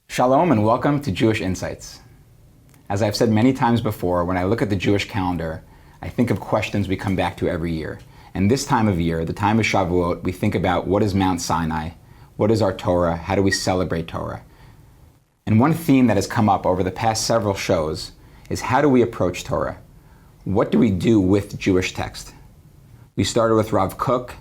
Shalom and welcome to Jewish Insights. As I've said many times before, when I look at the Jewish calendar, I think of questions we come back to every year. And this time of year, the time of Shavuot, we think about what is Mount Sinai, what is our Torah, how do we celebrate Torah? And one theme that has come up over the past several shows is how do we approach Torah? What do we do with Jewish text? We started with Rav Kook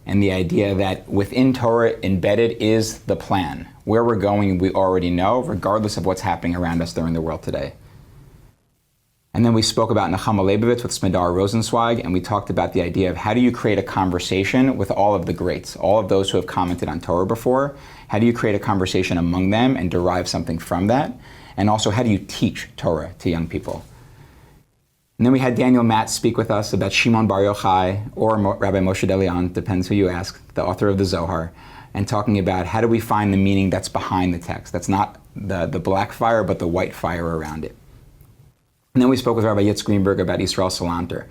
and the idea that within Torah embedded is the plan. Where we're going, we already know, regardless of what's happening around us during the world today. And then we spoke about Nechama Leibovitz with Smedar Rosenzweig, and we talked about the idea of how do you create a conversation with all of the greats, all of those who have commented on Torah before. How do you create a conversation among them and derive something from that? And also, how do you teach Torah to young people? And then we had Daniel Matt speak with us about Shimon Bar Yochai, or Rabbi Moshe DeLeon, depends who you ask, the author of the Zohar, and talking about how do we find the meaning that's behind the text. That's not the black fire, but the white fire around it. And then we spoke with Rabbi Yitz Greenberg about Israel Salanter,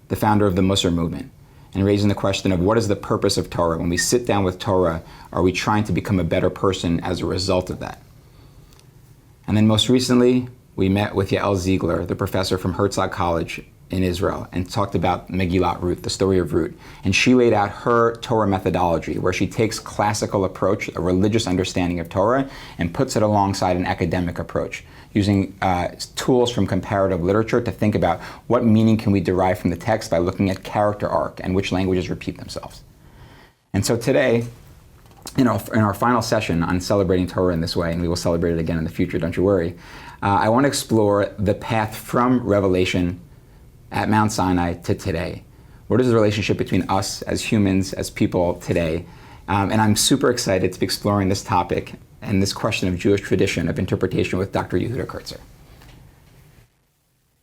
the founder of the Musar movement, and raising the question of what is the purpose of Torah? When we sit down with Torah, are we trying to become a better person as a result of that? And then most recently, we met with Yael Ziegler, the professor from Herzog College in Israel, and talked about Megillat Ruth, the story of Ruth. And she laid out her Torah methodology, where she takes classical approach, a religious understanding of Torah, and puts it alongside an academic approach, using tools from comparative literature to think about what meaning can we derive from the text by looking at character arc and which languages repeat themselves. And so today, in our final session on celebrating Torah in this way, and we will celebrate it again in the future, don't you worry, I want to explore the path from Revelation at Mount Sinai to today. What is the relationship between us as humans, as people today? And I'm super excited to be exploring this topic and this question of Jewish tradition of interpretation with Dr. Yehuda Kurtzer.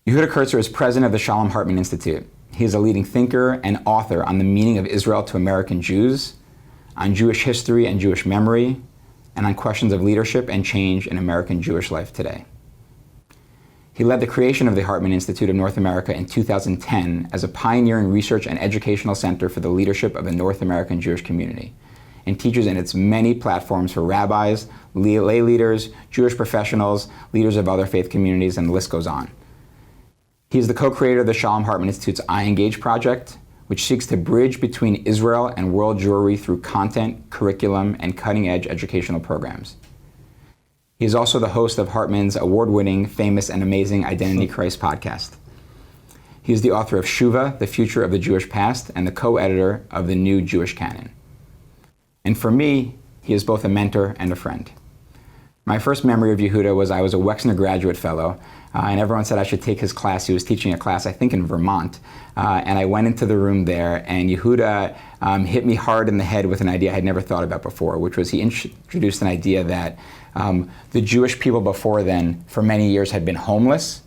Yehuda Kurtzer is president of the Shalom Hartman Institute. He is a leading thinker and author on the meaning of Israel to American Jews, on Jewish history and Jewish memory, and on questions of leadership and change in American Jewish life today. He led the creation of the Hartman Institute of North America in 2010 as a pioneering research and educational center for the leadership of the North American Jewish community, and teaches in its many platforms for rabbis, lay leaders, Jewish professionals, leaders of other faith communities, and the list goes on. He is the co-creator of the Shalom Hartman Institute's I Engage project, which seeks to bridge between Israel and world Jewry through content, curriculum, and cutting-edge educational programs. He is also the host of Hartman's award-winning, famous, and amazing Identity Christ podcast. He is the author of Shuva, The Future of the Jewish Past, and the co-editor of the New Jewish Canon. And for me, he is both a mentor and a friend. My first memory of Yehuda was I was a Wexner graduate fellow, and everyone said I should take his class. He was teaching a class, I think, in Vermont. And I went into the room there, and Yehuda hit me hard in the head with an idea I had never thought about before, which was he introduced an idea that the Jewish people before then, for many years, had been homeless,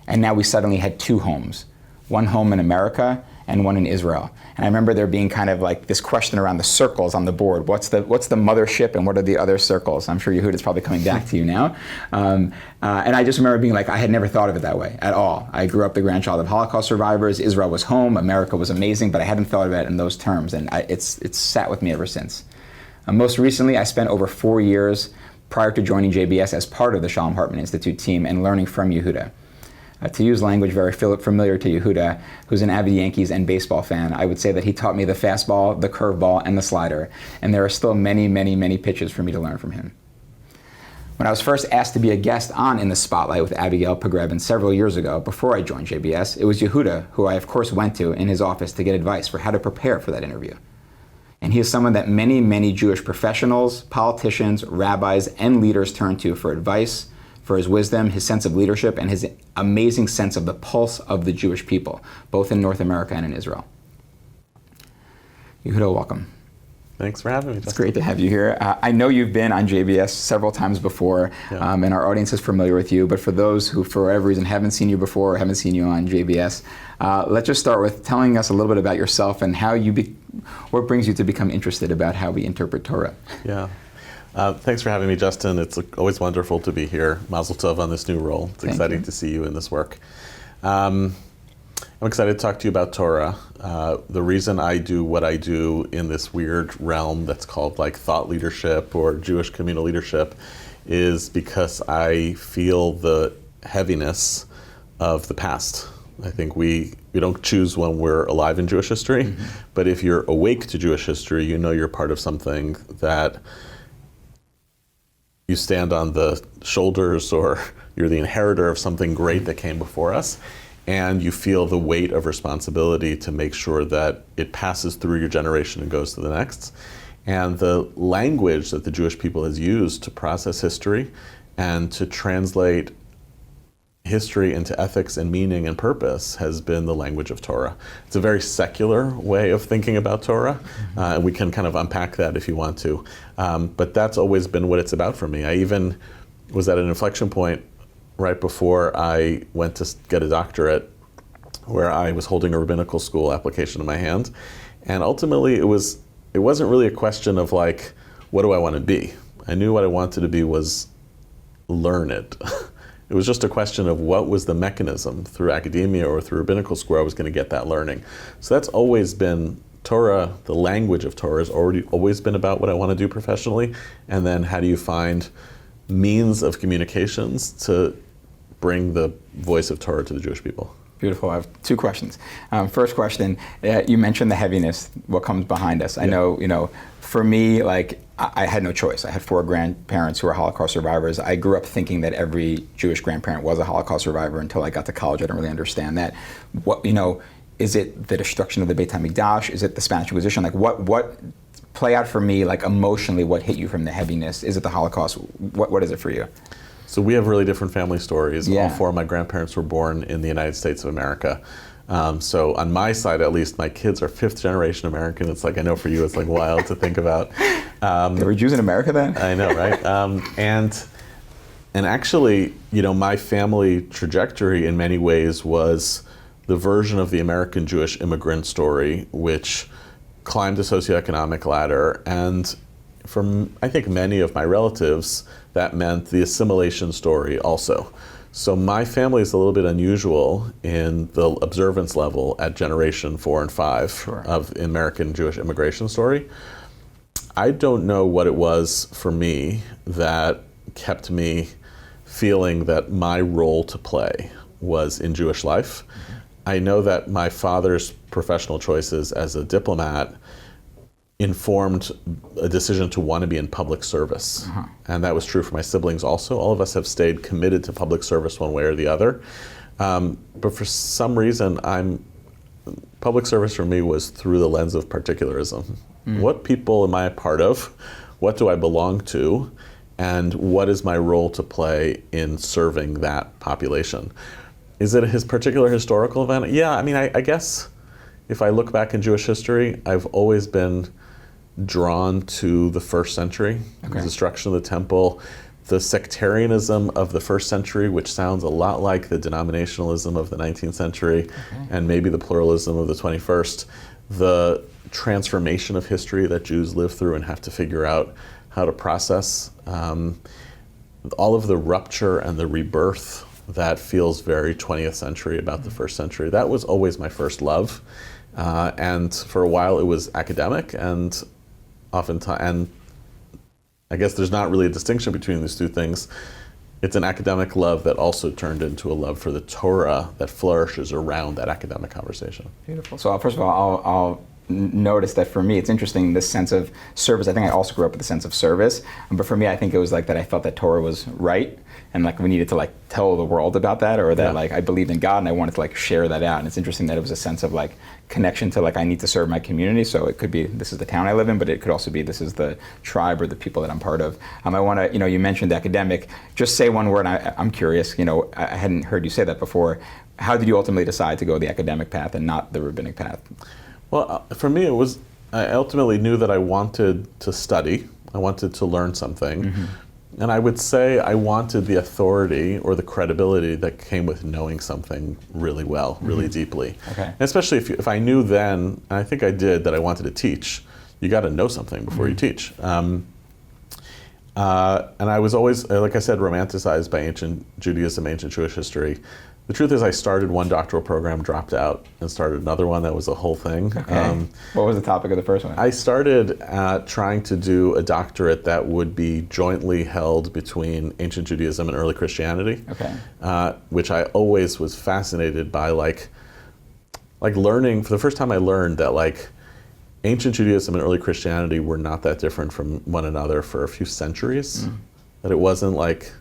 and now we suddenly had two homes, one home in America and one in Israel. And I remember there being kind of like this question around the circles on the board. What's the mothership and what are the other circles? I'm sure Yehuda's probably coming back to you now. And I just remember being like, I had never thought of it that way at all. I grew up the grandchild of Holocaust survivors. Israel was home. America was amazing, but I hadn't thought of it in those terms. And it's sat with me ever since. Most recently, I spent over 4 years prior to joining JBS as part of the Shalom Hartman Institute team and learning from Yehuda. To use language very familiar to Yehuda, who's an avid Yankees and baseball fan, I would say that he taught me the fastball, the curveball, and the slider. And there are still many, many, many pitches for me to learn from him. When I was first asked to be a guest on In the Spotlight with Abigail Pogrebin several years ago, before I joined JBS, it was Yehuda, who I of course went to in his office to get advice for how to prepare for that interview. And he is someone that many, many Jewish professionals, politicians, rabbis, and leaders turn to for advice, for his wisdom, his sense of leadership, and his amazing sense of the pulse of the Jewish people, both in North America and in Israel. Yehuda, welcome. Thanks for having me. It's great to have you here. I know you've been on JBS several times before, and our audience is familiar with you, but for those who, for whatever reason, haven't seen you before or haven't seen you on JBS, let's just start with telling us a little bit about yourself and how what brings you to become interested about how we interpret Torah. Yeah. Thanks for having me, Justin. It's always wonderful to be here. Mazel tov on this new role. It's exciting to see you in this work. I'm excited to talk to you about Torah. The reason I do what I do in this weird realm that's called like thought leadership or Jewish communal leadership is because I feel the heaviness of the past. I think we don't choose when we're alive in Jewish history, but if you're awake to Jewish history, you know you're part of something that you stand on the shoulders, or you're the inheritor of something great that came before us, and you feel the weight of responsibility to make sure that it passes through your generation and goes to the next. And the language that the Jewish people has used to process history and to translate history into ethics and meaning and purpose has been the language of Torah. It's a very secular way of thinking about Torah, and we can kind of unpack that if you want to. But that's always been what it's about for me. I even was at an inflection point right before I went to get a doctorate, where I was holding a rabbinical school application in my hand. And ultimately it wasn't really a question of like, what do I want to be? I knew what I wanted to be was learned. It was just a question of what was the mechanism through academia or through rabbinical school I was going to get that learning. So that's always been Torah. The language of Torah has always been about what I want to do professionally, and then how do you find means of communications to bring the voice of Torah to the Jewish people. Beautiful. I have two questions. First question, you mentioned the heaviness, what comes behind us. I know, for me, like, I had no choice. I had 4 grandparents who were Holocaust survivors. I grew up thinking that every Jewish grandparent was a Holocaust survivor until I got to college. I didn't really understand that. Is it the destruction of the Beit HaMikdash? Is it the Spanish Inquisition? Like, what play out for me, like, emotionally, what hit you from the heaviness? Is it the Holocaust? What is it for you? So we have really different family stories. Yeah. All 4 of my grandparents were born in the United States of America. So on my side, at least, my kids are 5th generation American. It's like, I know for you, it's like wild to think about. There were Jews in America then? I know, right? And actually, my family trajectory in many ways was the version of the American Jewish immigrant story, which climbed the socioeconomic ladder. And for, I think, many of my relatives, that meant the assimilation story also. So my family is a little bit unusual in the observance level at generation 4 and 5 of the American Jewish immigration story. I don't know what it was for me that kept me feeling that my role to play was in Jewish life. I know that my father's professional choices as a diplomat informed a decision to want to be in public service. And that was true for my siblings also. All of us have stayed committed to public service one way or the other. But for some reason, public service for me was through the lens of particularism. What people am I a part of? What do I belong to? And what is my role to play in serving that population? Is it his particular historical event? Yeah, I mean, I guess if I look back in Jewish history, I've always been drawn to the 1st century, the destruction of the temple, the sectarianism of the 1st century, which sounds a lot like the denominationalism of the 19th century, and maybe the pluralism of the 21st, the transformation of history that Jews live through and have to figure out how to process, all of the rupture and the rebirth that feels very 20th century about the 1st century. That was always my first love. And for a while it was academic, and oftentimes, and I guess there's not really a distinction between these two things. It's an academic love that also turned into a love for the Torah that flourishes around that academic conversation. Beautiful. So first of all, I'll notice that for me, it's interesting, this sense of service. I think I also grew up with a sense of service, but for me, I think it was like that I felt that Torah was right, and like we needed to like tell the world about that, or that like I believed in God and I wanted to like share that out. And it's interesting that it was a sense of like connection to like I need to serve my community. So it could be this is the town I live in, but it could also be this is the tribe or the people that I'm part of. I want to, you mentioned academic. Just say one word. I'm curious. I hadn't heard you say that before. How did you ultimately decide to go the academic path and not the rabbinic path? Well, for me, I ultimately knew that I wanted to study. I wanted to learn something. And I would say I wanted the authority or the credibility that came with knowing something really well, really deeply. And especially if I knew then, and I think I did, that I wanted to teach, you got to know something before you teach. And I was always, like I said, romanticized by ancient Judaism, ancient Jewish history. The truth is I started one doctoral program, dropped out, and started another one that was a whole thing. Okay. What was the topic of the first one? I started trying to do a doctorate that would be jointly held between ancient Judaism and early Christianity, which I always was fascinated by, like learning, for the first time I learned that like ancient Judaism and early Christianity were not that different from one another for a few centuries, that it wasn't like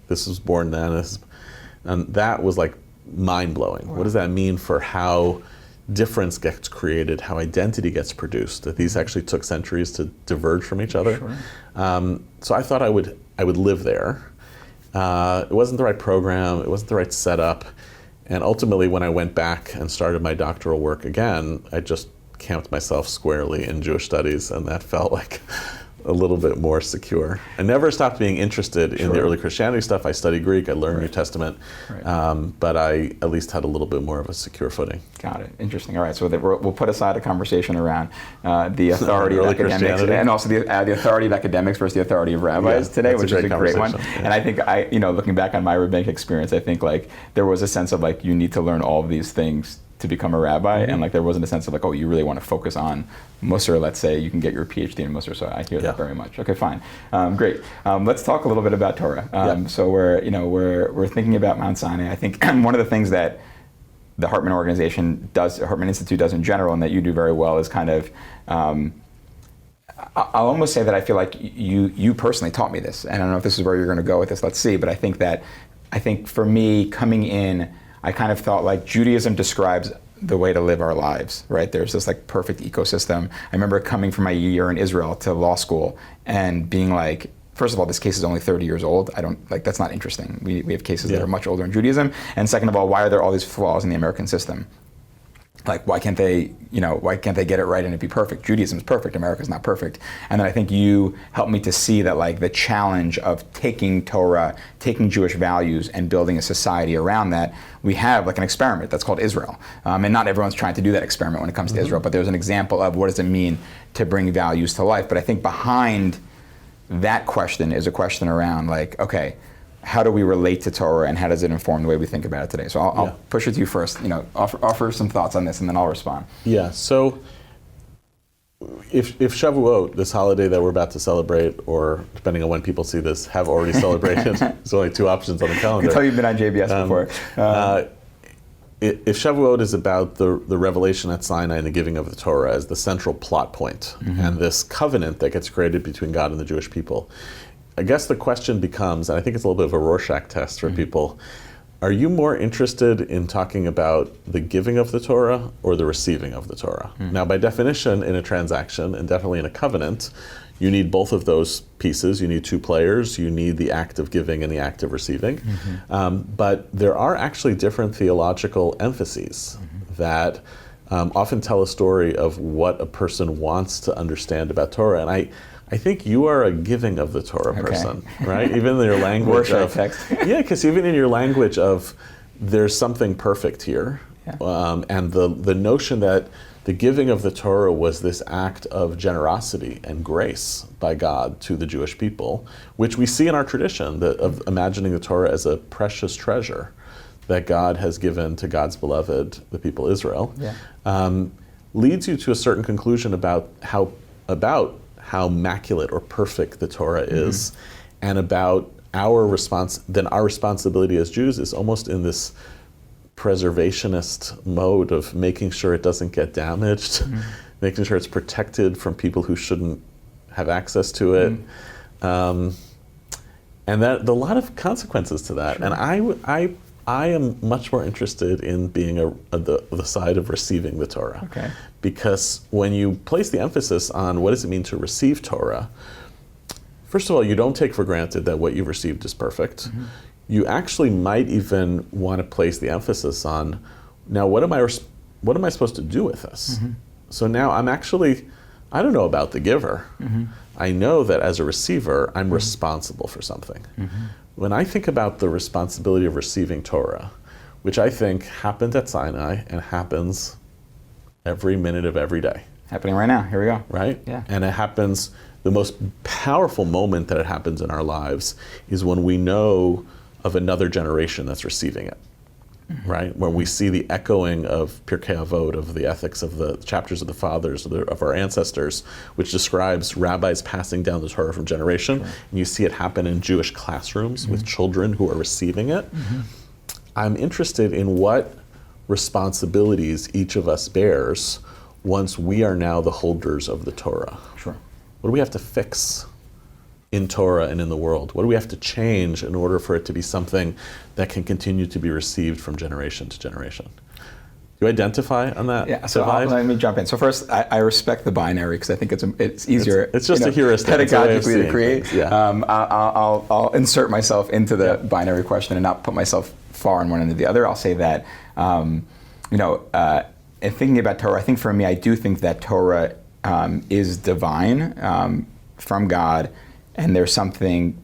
this was born then, and that was like mind-blowing. Wow. What does that mean for how difference gets created, how identity gets produced, that these actually took centuries to diverge from each other? Sure. So I thought I would live there. It wasn't the right program, it wasn't the right setup, and ultimately when I went back and started my doctoral work again, I just camped myself squarely in Jewish studies, and that felt like a little bit more secure. I never stopped being interested in the early Christianity stuff. I studied Greek, I learned New Testament, but I at least had a little bit more of a secure footing. Got it. Interesting. All right, so we'll put aside a conversation around the authority of academics, and also the authority of academics versus the authority of rabbis today, which is a great one. Yeah. And I think looking back on my rabbinic experience, I think like there was a sense of like you need to learn all of these things to become a rabbi, and like there wasn't a sense of like, oh, you really want to focus on Musar, let's say, you can get your PhD in Musar, so I hear that very much. Okay, fine. Great. Let's talk a little bit about Torah. So we're thinking about Mount Sinai. I think one of the things that the Hartman organization does, Hartman Institute does in general, and that you do very well is kind of, I'll almost say that I feel like you personally taught me this, and I don't know if this is where you're going to go with this, let's see, but I think for me, coming in, I kind of thought like Judaism describes the way to live our lives, right? There's this like perfect ecosystem. I remember coming from my year in Israel to law school and being like, first of all, this case is only 30 years old. That's not interesting. We have cases that are much older in Judaism. And second of all, why are there all these flaws in the American system? Like, why can't they get it right and it be perfect? Judaism's perfect, America's not perfect. And then I think you helped me to see that like the challenge of taking Torah, taking Jewish values and building a society around that, we have like an experiment that's called Israel. And not everyone's trying to do that experiment when it comes to Israel, but there's an example of what does it mean to bring values to life. But I think behind that question is a question around like, okay, how do we relate to Torah and how does it inform the way we think about it today? So I'll push it to you first, offer some thoughts on this and then I'll respond. Yeah, so if Shavuot, this holiday that we're about to celebrate, or depending on when people see this, have already celebrated, there's only two options on the calendar. I can tell you've been on JBS before. If Shavuot is about the revelation at Sinai and the giving of the Torah as the central plot point, and this covenant that gets created between God and the Jewish people, I guess the question becomes, and I think it's a little bit of a Rorschach test for people, are you more interested in talking about the giving of the Torah or the receiving of the Torah? Now, by definition, in a transaction, and definitely in a covenant, you need both of those pieces. You need two players. You need the act of giving and the act of receiving. But there are actually different theological emphases that often tell a story of what a person wants to understand about Torah. And I think you are a giving of the Torah person, right? Even in your language of text. because even in your language of there's something perfect here, and the notion that the giving of the Torah was this act of generosity and grace by God to the Jewish people, which we see in our tradition of imagining the Torah as a precious treasure that God has given to God's beloved, the people Israel, leads you to a certain conclusion about how immaculate or perfect the Torah is, and about our responsibility as Jews is almost in this preservationist mode of making sure it doesn't get damaged, making sure it's protected from people who shouldn't have access to it, and that a lot of consequences to that. And I am much more interested in being the side of receiving the Torah. Because when you place the emphasis on what does it mean to receive Torah, first of all, you don't take for granted that what you've received is perfect. You actually might even want to place the emphasis on, now what am I supposed to do with this? So now I don't know about the giver. I know that as a receiver, I'm responsible for something. When I think about the responsibility of receiving Torah, which I think happened at Sinai and happens every minute of every day. Happening right now. Here we go. Right? Yeah. And it happens the most powerful moment that it happens in our lives is when we know of another generation that's receiving it. Right, where we see the echoing of Pirkei Avot, of the ethics of the chapters of the fathers, of our ancestors, which describes rabbis passing down the Torah from generation. Sure. And you see it happen in Jewish classrooms with children who are receiving it. I'm interested in what responsibilities each of us bears once we are now the holders of the Torah. Sure. What do we have to fix in Torah and in the world? What do we have to change in order for it to be something that can continue to be received from generation to generation? Do you identify on that? Yeah, so let me jump in. So first, I respect the binary because I think it's easier. It's just a heuristic. Pedagogically to create. Things, yeah. I'll insert myself into the binary question and not put myself far on one end or the other. I'll say that, in thinking about Torah, I think for me, I do think that Torah is divine from God, and there's something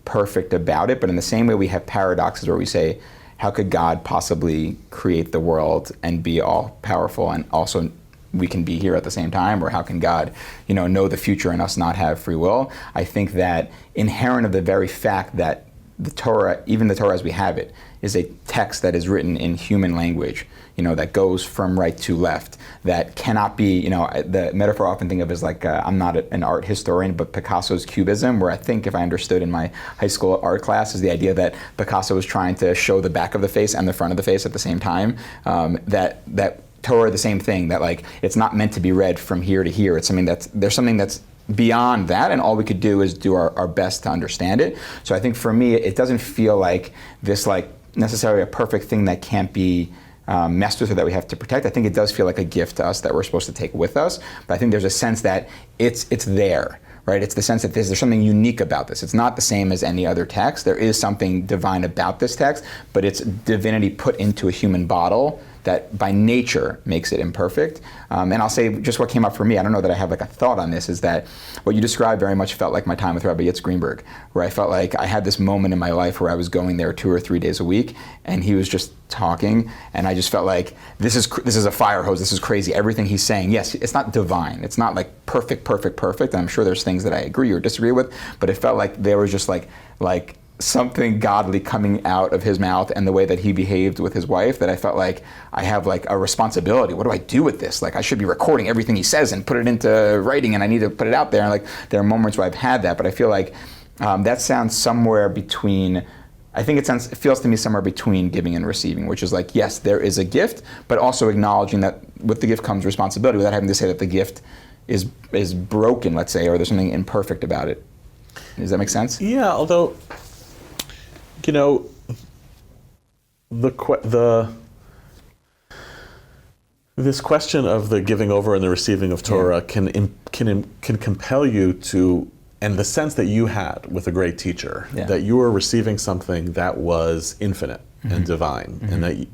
perfect about it. But in the same way, we have paradoxes where we say, how could God possibly create the world and be all powerful, and also we can be here at the same time? Or how can God, know the future and us not have free will? I think that inherent of the very fact that the Torah, even the Torah as we have it, is a text that is written in human language, that goes from right to left, that cannot be, the metaphor I often think of is like, I'm not an art historian, but Picasso's Cubism, where I think if I understood in my high school art class is the idea that Picasso was trying to show the back of the face and the front of the face at the same time, that Torah, the same thing, that like, it's not meant to be read from here to here. It's something there's something that's beyond that, and all we could do is do our best to understand it. So I think for me, it doesn't feel like this like necessarily a perfect thing that can't be messed with or that we have to protect. I think it does feel like a gift to us that we're supposed to take with us, but I think there's a sense that it's there, right? It's the sense that there's something unique about this. It's not the same as any other text. There is something divine about this text, but it's divinity put into a human bottle that by nature makes it imperfect. And I'll say just what came up for me, I don't know that I have like a thought on this, is that what you described very much felt like my time with Rabbi Yitz Greenberg, where I felt like I had this moment in my life where I was going there 2 or 3 days a week, and he was just talking, and I just felt like this is a fire hose, this is crazy. Everything he's saying, yes, it's not divine, it's not like perfect, and I'm sure there's things that I agree or disagree with, but it felt like there was just like something godly coming out of his mouth, and the way that he behaved with his wife, that I felt like I have like a responsibility. What do I do with this? Like I should be recording everything he says and put it into writing, and I need to put it out there. And like there are moments where I've had that, but I feel like that sounds somewhere between, I think it feels to me somewhere between giving and receiving, which is like, yes, there is a gift, but also acknowledging that with the gift comes responsibility without having to say that the gift is broken, let's say, or there's something imperfect about it. Does that make sense? Yeah, although, this question of the giving over and the receiving of Torah can compel you to, and the sense that you had with a great teacher, that you were receiving something that was infinite and divine, and that.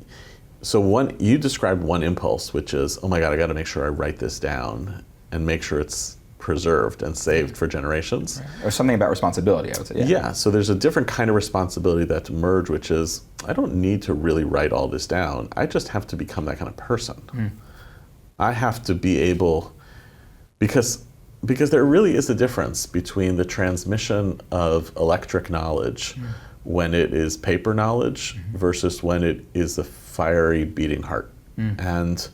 You described one impulse, which is, oh my God, I got to make sure I write this down and make sure it's preserved and saved for generations. Right. Or something about responsibility, I would say. Yeah, so there's a different kind of responsibility that's emerged, which is, I don't need to really write all this down. I just have to become that kind of person. I have to be able, because there really is a difference between the transmission of electric knowledge when it is paper knowledge versus when it is a fiery beating heart. And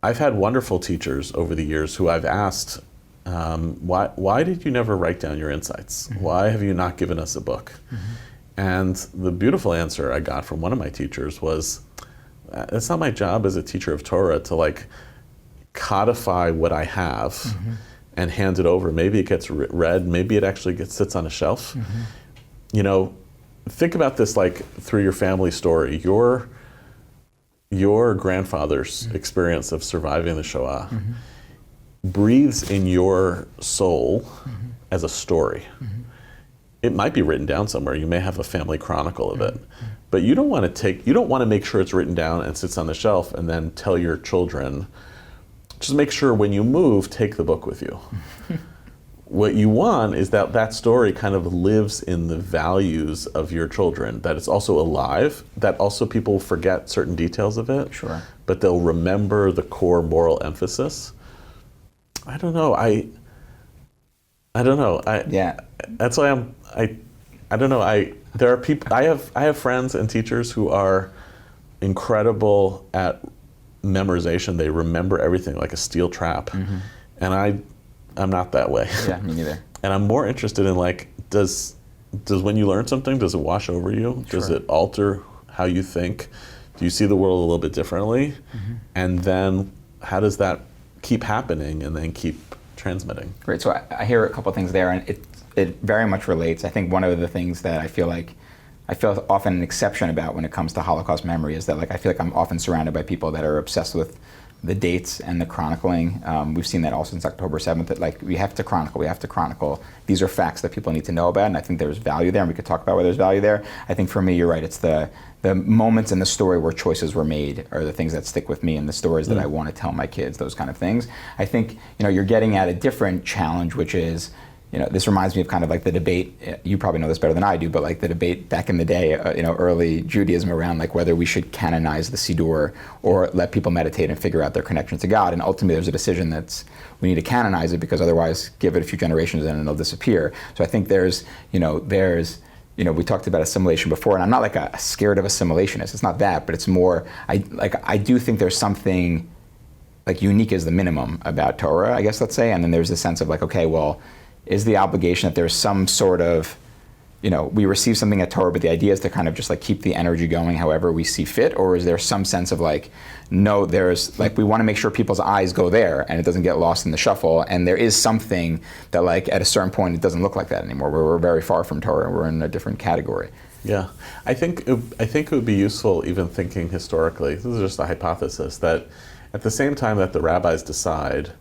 I've had wonderful teachers over the years who I've asked, why did you never write down your insights? Why have you not given us a book? And the beautiful answer I got from one of my teachers was, it's not my job as a teacher of Torah to like codify what I have and hand it over. Maybe it gets read, maybe it actually sits on a shelf. Think about this like through your family story. Your grandfather's experience of surviving the Shoah breathes in your soul as a story. It might be written down somewhere. You may have a family chronicle of it, but you don't want to make sure it's written down and sits on the shelf and then tell your children, just make sure when you move, take the book with you. What you want is that story kind of lives in the values of your children, that it's also alive, that also people forget certain details of it, but they'll remember the core moral emphasis. I don't know, I don't know. That's why I don't know. There are people. I have friends and teachers who are incredible at memorization. They remember everything like a steel trap, and I'm not that way. Yeah, me neither. And I'm more interested in like, does when you learn something, does it wash over you? Sure. Does it alter how you think? Do you see the world a little bit differently? And then how does that keep happening and then keep transmitting? Great. So I hear a couple of things there, and it very much relates. I think one of the things that I feel often an exception about when it comes to Holocaust memory is that like I feel like I'm often surrounded by people that are obsessed with the dates and the chronicling. We've seen that also since October 7th, that like we have to chronicle. These are facts that people need to know about, and I think there's value there, and we could talk about whether there's value there. I think for me, you're right, it's the moments in the story where choices were made are the things that stick with me, and the stories that I want to tell my kids, those kind of things. I think, you're getting at a different challenge, which is, this reminds me of kind of like the debate, you probably know this better than I do, but like the debate back in the day, early Judaism around like whether we should canonize the Siddur or let people meditate and figure out their connection to God. And ultimately there's a decision we need to canonize it because otherwise give it a few generations and it'll disappear. So I think there's we talked about assimilation before, and I'm not like a scared of assimilationist. It's not that, but it's more, I do think there's something like unique as the minimum about Torah, I guess, let's say. And then there's this sense of like, okay, well, is the obligation that there's some sort of, we receive something at Torah, but the idea is to kind of just like keep the energy going however we see fit? Or is there some sense of like, no, there's like, we want to make sure people's eyes go there and it doesn't get lost in the shuffle. And there is something that like at a certain point, it doesn't look like that anymore, where we're very far from Torah, we're in a different category. Yeah, I think it would be useful even thinking historically, this is just a hypothesis, that at the same time that the rabbis decide,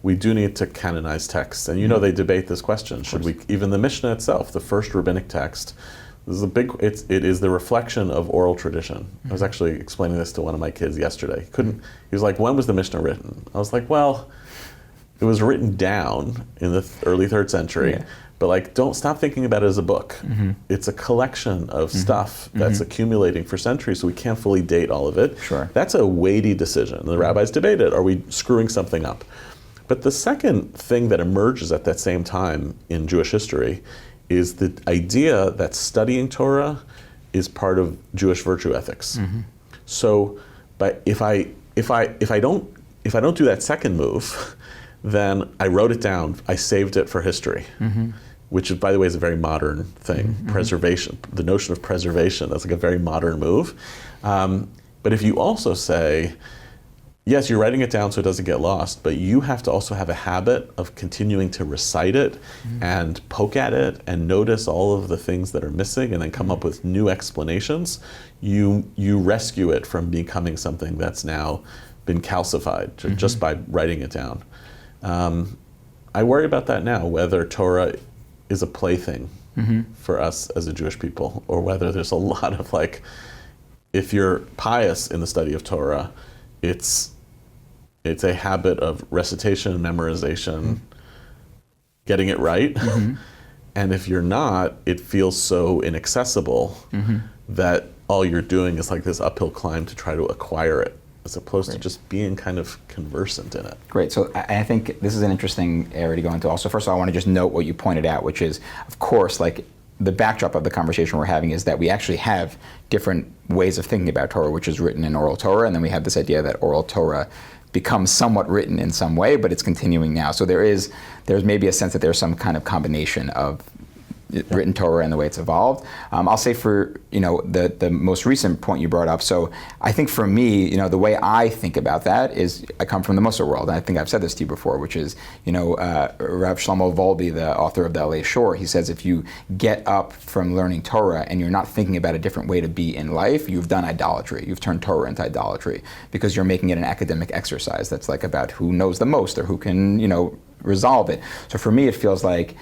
we do need to canonize texts. And they debate this question. Should we, even the Mishnah itself, the first rabbinic text, it is the reflection of oral tradition. I was actually explaining this to one of my kids yesterday. He was like, when was the Mishnah written? I was like, well, it was written down in the early 3rd century. But like, don't stop thinking about it as a book. It's a collection of stuff that's accumulating for centuries, so we can't fully date all of it. Sure. That's a weighty decision. The rabbis debate it. Are we screwing something up? But the second thing that emerges at that same time in Jewish history is the idea that studying Torah is part of Jewish virtue ethics. So, but if I don't do that second move, then I wrote it down. I saved it for history, which, by the way, is a very modern thing. Preservation, the notion of preservation, that's like a very modern move. But if you also say, yes, you're writing it down so it doesn't get lost, but you have to also have a habit of continuing to recite it and poke at it and notice all of the things that are missing and then come up with new explanations. You rescue it from becoming something that's now been calcified just by writing it down. I worry about that now, whether Torah is a plaything for us as a Jewish people, or whether there's a lot of like, if you're pious in the study of Torah, it's a habit of recitation, memorization, getting it right. And if you're not, it feels so inaccessible that all you're doing is like this uphill climb to try to acquire it, as opposed to just being kind of conversant in it. Great. So I think this is an interesting area to go into also. First of all, I want to just note what you pointed out, which is, of course, like the backdrop of the conversation we're having is that we actually have different ways of thinking about Torah, which is written in oral Torah, and then we have this idea that oral Torah becomes somewhat written in some way, but it's continuing now. So there's maybe a sense that there's some kind of combination of written Torah and the way it's evolved. I'll say for the most recent point you brought up. So I think for me, the way I think about that is I come from the Musar world, and I think I've said this to you before, which is Rav Shlomo Volbe, the author of the LA Shore, he says if you get up from learning Torah and you're not thinking about a different way to be in life, you've done idolatry. You've turned Torah into idolatry because you're making it an academic exercise that's like about who knows the most or who can resolve it. So for me, it feels like.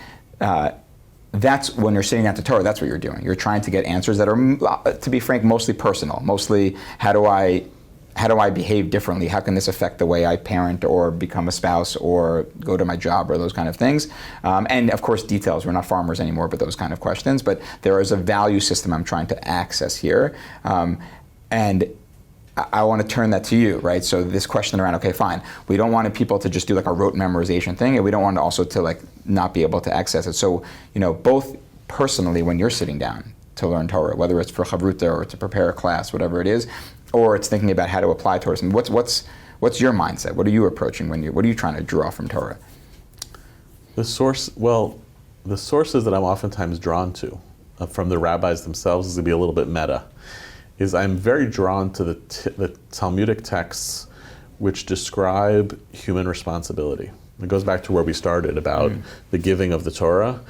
That's when you're sitting down to Torah, that's what you're doing. You're trying to get answers that are, to be frank, mostly personal. Mostly, how do I behave differently? How can this affect the way I parent or become a spouse or go to my job or those kind of things? And of course, details. We're not farmers anymore, but those kind of questions. But there is a value system I'm trying to access here. And I want to turn that to you, right? So this question around, okay, fine, we don't want people to just do like a rote memorization thing, and we don't want to also to like not be able to access it. So, both personally when you're sitting down to learn Torah, whether it's for Chavruta or to prepare a class, whatever it is, or it's thinking about how to apply Torah. And what's your mindset? What are you approaching what are you trying to draw from Torah? The sources that I'm oftentimes drawn to from the rabbis themselves is to be a little bit meta. Is I'm very drawn to the Talmudic texts which describe human responsibility. It goes back to where we started about the giving of the Torah.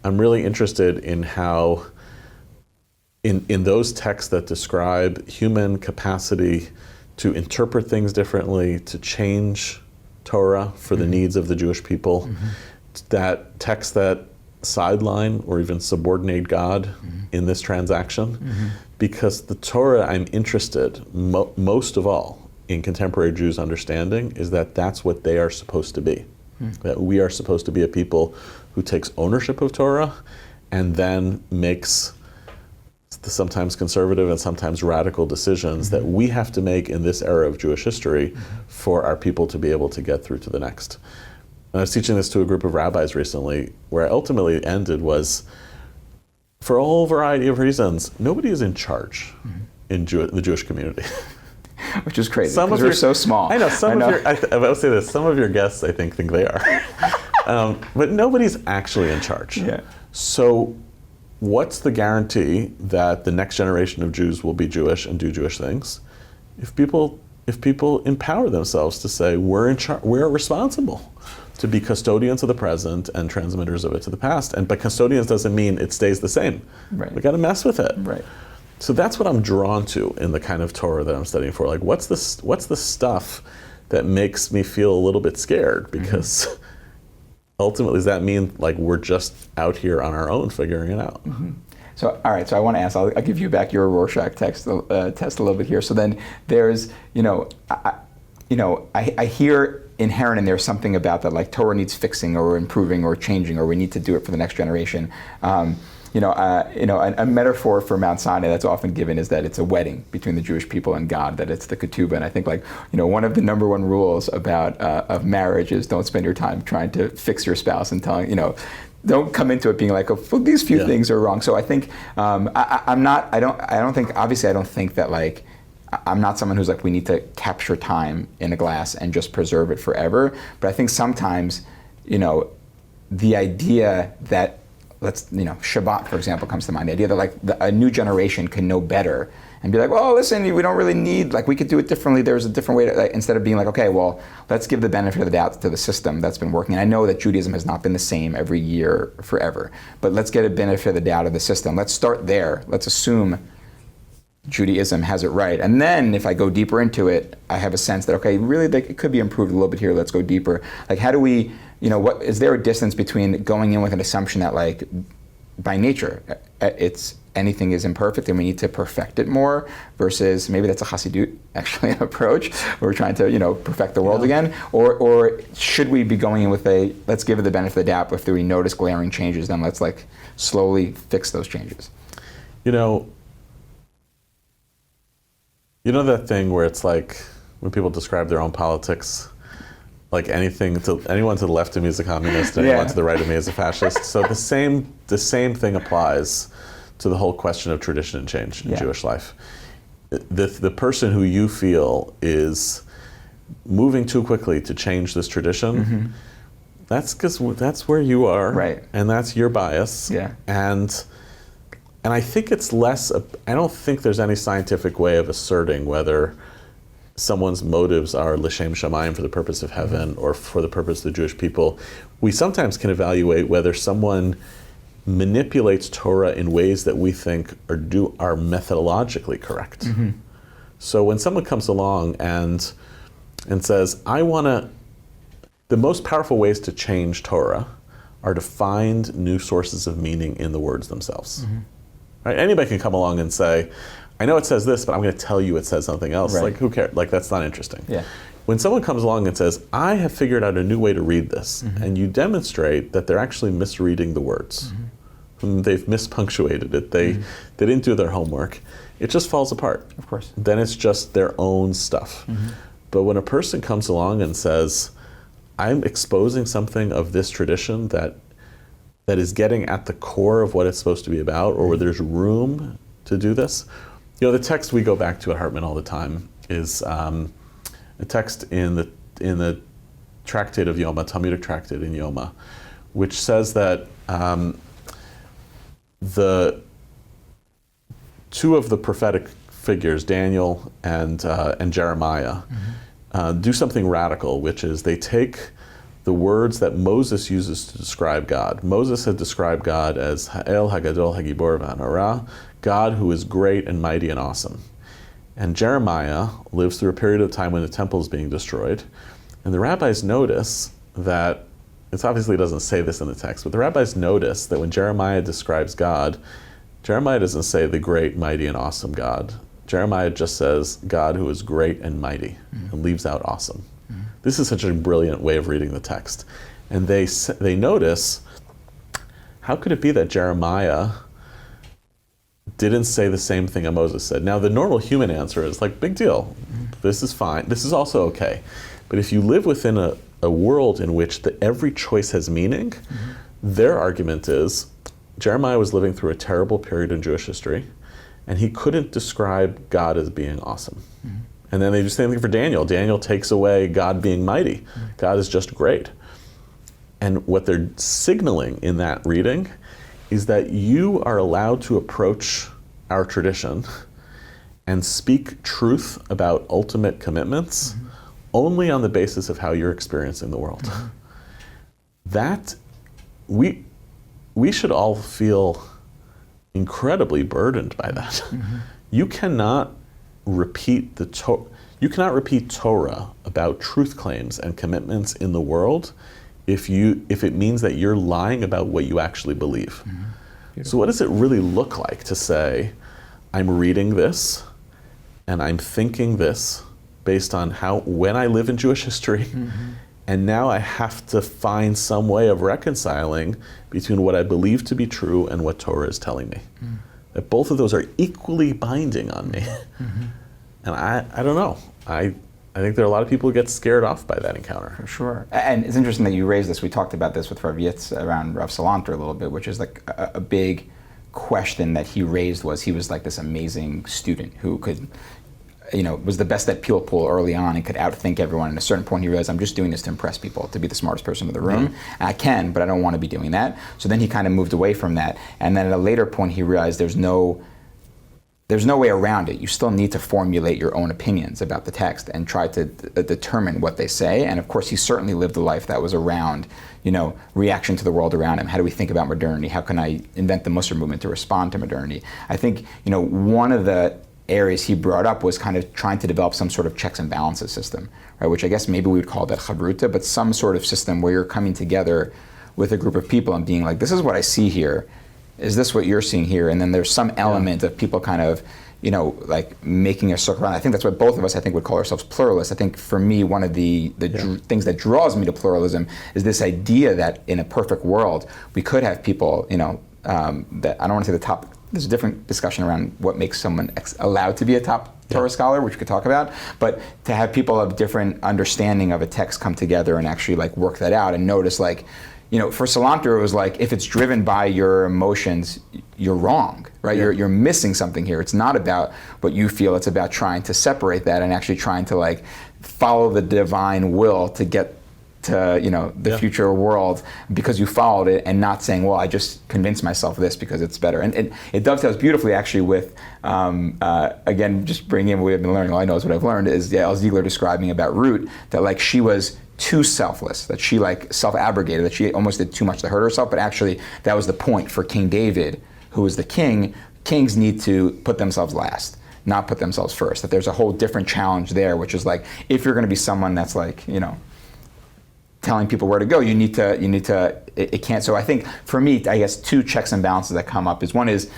I'm really interested in how in those texts that describe human capacity to interpret things differently, to change Torah for the needs of the Jewish people, that texts that sideline or even subordinate God in this transaction. Because the Torah I'm interested most of all in contemporary Jews' understanding is that that's what they are supposed to be. That we are supposed to be a people who takes ownership of Torah and then makes the sometimes conservative and sometimes radical decisions that we have to make in this era of Jewish history for our people to be able to get through to the next. And I was teaching this to a group of rabbis recently, where I ultimately ended was, for a whole variety of reasons, nobody is in charge in the Jewish community. Which is crazy, because we're so small. I know, I will say this, some of your guests I think they are. But nobody's actually in charge. Yeah. So what's the guarantee that the next generation of Jews will be Jewish and do Jewish things? If people empower themselves to say, we're responsible to be custodians of the present and transmitters of it to the past. And by custodians doesn't mean it stays the same. Right. We got to mess with it. Right. So that's what I'm drawn to in the kind of Torah that I'm studying for. Like, what's the stuff that makes me feel a little bit scared? Because ultimately, does that mean like we're just out here on our own figuring it out? So, all right. So I want to ask. I'll give you back your Rorschach test a little bit here. So then there's, I hear inherent in there something about that, like Torah needs fixing or improving or changing, or we need to do it for the next generation. A metaphor for Mount Sinai that's often given is that it's a wedding between the Jewish people and God, that it's the ketubah. And I think one of the number one rules about of marriage is don't spend your time trying to fix your spouse and telling, don't come into it being like, oh, well, these few things are wrong. So I think I don't think that like, I'm not someone who's like, we need to capture time in a glass and just preserve it forever. But I think sometimes, the idea that Shabbat, for example, comes to mind. The idea that like a new generation can know better and be like, well, listen, we don't really need, like we could do it differently. There's a different way to, like, instead of being like, okay, well, let's give the benefit of the doubt to the system that's been working. And I know that Judaism has not been the same every year forever, but let's get a benefit of the doubt of the system. Let's start there. Let's assume Judaism has it right. And then if I go deeper into it, I have a sense that, okay, really it could be improved a little bit here. Let's go deeper. Like, how do we, what is there a distance between going in with an assumption that like by nature anything is imperfect and we need to perfect it more, versus maybe that's a Hasidut actually approach where we're trying to perfect the world again, or should we be going in with let's give it the benefit of the doubt, if we notice glaring changes, then let's like slowly fix those changes. That thing where it's like when people describe their own politics, like anyone to the left of me is a communist, and anyone to the right of me is a fascist. So the same thing applies to the whole question of tradition and change in Jewish life. The person who you feel is moving too quickly to change this tradition, that's because that's where you are, right? And that's your bias. Yeah. And I think it's less, I don't think there's any scientific way of asserting whether someone's motives are l'shem shamayim, for the purpose of heaven, or for the purpose of the Jewish people. We sometimes can evaluate whether someone manipulates Torah in ways that we think are methodologically correct. So when someone comes along and says, the most powerful ways to change Torah are to find new sources of meaning in the words themselves. Right? Anybody can come along and say, I know it says this, but I'm going to tell you it says something else. Right. Like, who cares? Like, that's not interesting. Yeah. When someone comes along and says, I have figured out a new way to read this, and you demonstrate that they're actually misreading the words. they've mispunctuated it, they didn't do their homework, it just falls apart. Of course. Then it's just their own stuff. But when a person comes along and says, I'm exposing something of this tradition that is getting at the core of what it's supposed to be about, or where there's room to do this. The text we go back to at Hartman all the time is a text in the tractate of Yoma, Talmudic tractate in Yoma, which says that the two of the prophetic figures, Daniel and Jeremiah, do something radical, which is they take the words that Moses uses to describe God. Moses had described God as Ha'el Hagadol Hagibor V'Hanora, God who is great and mighty and awesome. And Jeremiah lives through a period of time when the temple is being destroyed. And the rabbis notice that, it obviously doesn't say this in the text, but the rabbis notice that when Jeremiah describes God, Jeremiah doesn't say the great, mighty, and awesome God. Jeremiah just says God who is great and mighty, and leaves out awesome. This is such a brilliant way of reading the text. And they notice, how could it be that Jeremiah didn't say the same thing that Moses said? Now, the normal human answer is like, big deal. This is fine. This is also okay. But if you live within a world in which every choice has meaning, their argument is, Jeremiah was living through a terrible period in Jewish history, and he couldn't describe God as being awesome. And then they do the same thing for Daniel. Daniel takes away God being mighty. God is just great. And what they're signaling in that reading is that you are allowed to approach our tradition and speak truth about ultimate commitments only on the basis of how you're experiencing the world. That, we should all feel incredibly burdened by that. You cannot repeat Torah about truth claims and commitments in the world if it means that you're lying about what you actually believe. So what does it really look like to say, I'm reading this and I'm thinking this based on when I live in Jewish history, and now I have to find some way of reconciling between what I believe to be true and what Torah is telling me. That both of those are equally binding on me. And I don't know. I think there are a lot of people who get scared off by that encounter. For sure. And it's interesting that you raised this. We talked about this with Rav Yitz around Rav Salanter a little bit, which is like a big question that he raised was, he was like this amazing student who could, was the best at Peel Pool early on and could outthink everyone. And at a certain point he realized, I'm just doing this to impress people, to be the smartest person in the room. And I can, but I don't want to be doing that. So then he kind of moved away from that. And then at a later point he realized there's no way around it. You still need to formulate your own opinions about the text and try to determine what they say. And of course, he certainly lived a life that was around, reaction to the world around him. How do we think about modernity? How can I invent the Musser movement to respond to modernity? I think, one of the areas he brought up was kind of trying to develop some sort of checks and balances system, right? Which I guess maybe we would call that chavruta, but some sort of system where you're coming together with a group of people and being like, this is what I see here. Is this what you're seeing here? And then there's some element of people kind of, like making a circle around. I think that's what both of us, would call ourselves pluralists. I think for me, one of the things that draws me to pluralism is this idea that in a perfect world, we could have people, that I don't want to say the top, there's a different discussion around what makes someone allowed to be a top Torah scholar, which we could talk about, but to have people of different understanding of a text come together and actually like work that out and notice like, for Salanter, it was like, if it's driven by your emotions, you're wrong, right? You're missing something here. It's not about what you feel, it's about trying to separate that and actually trying to like follow the divine will to get to, the future world because you followed it, and not saying, well, I just convinced myself of this because it's better. And it dovetails beautifully actually with, again, just bringing in what we've been learning, all I know is what I've learned, is Yael Ziegler describing about Ruth, that like she was too selfless, that she like self-abrogated, that she almost did too much to hurt herself, but actually that was the point for King David, who was the king. Kings need to put themselves last, not put themselves first. That there's a whole different challenge there, which is like, if you're going to be someone that's like, telling people where to go, you need to, it can't. So I think for me, I guess two checks and balances that come up is, one is,